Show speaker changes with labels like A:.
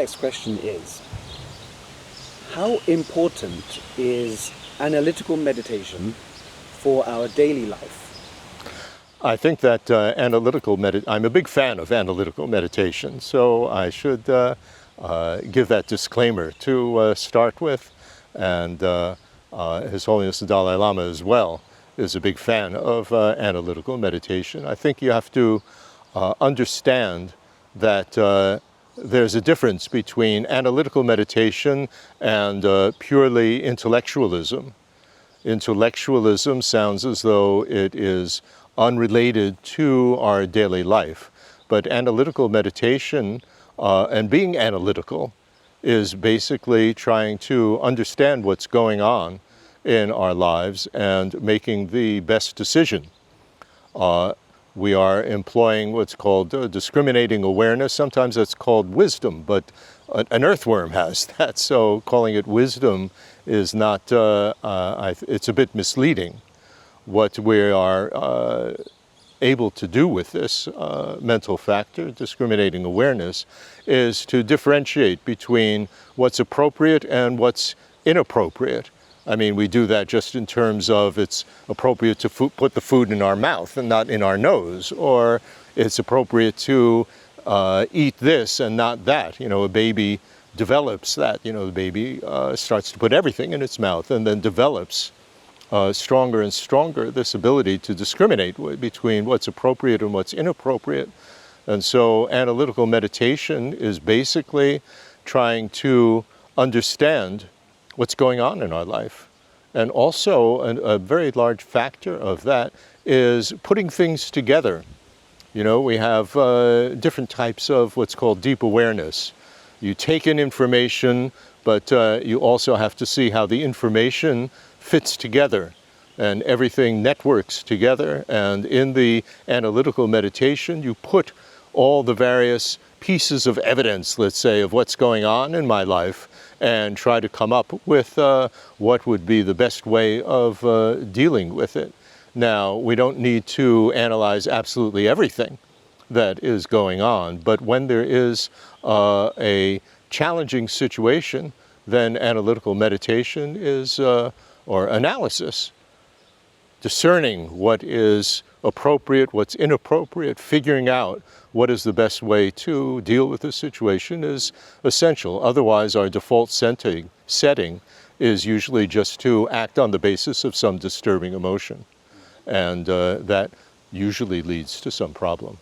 A: next question is, how important is analytical meditation for our daily life?
B: I think that I'm a big fan of analytical meditation, so I should give that disclaimer to start with. And His Holiness the Dalai Lama as well is a big fan of analytical meditation. I think you have to understand that there's a difference between analytical meditation and purely intellectualism. Intellectualism sounds as though it is unrelated to our daily life, but analytical meditation and being analytical is basically trying to understand what's going on in our lives and making the best decision. We are employing what's called discriminating awareness. Sometimes that's called wisdom, but an earthworm has that, so calling it wisdom is not, it's a bit misleading. What we are able to do with this mental factor, discriminating awareness, is to differentiate between what's appropriate and what's inappropriate. I mean, we do that just in terms of it's appropriate to put the food in our mouth and not in our nose, or it's appropriate to eat this and not that. You know, a baby develops that. You know, the baby starts to put everything in its mouth and then develops stronger and stronger this ability to discriminate between what's appropriate and what's inappropriate. And so analytical meditation is basically trying to understand what's going on in our life. And also a very large factor of that is putting things together. You know, we have different types of what's called deep awareness. You take in information, but you also have to see how the information fits together and everything networks together. And in the analytical meditation, you put all the various pieces of evidence, let's say, of what's going on in my life and try to come up with what would be the best way of dealing with it. Now, we don't need to analyze absolutely everything that is going on, but when there is a challenging situation, then analytical meditation is, or analysis, discerning what is appropriate, what's inappropriate, figuring out what is the best way to deal with the situation is essential. Otherwise, our default setting is usually just to act on the basis of some disturbing emotion. And that usually leads to some problem.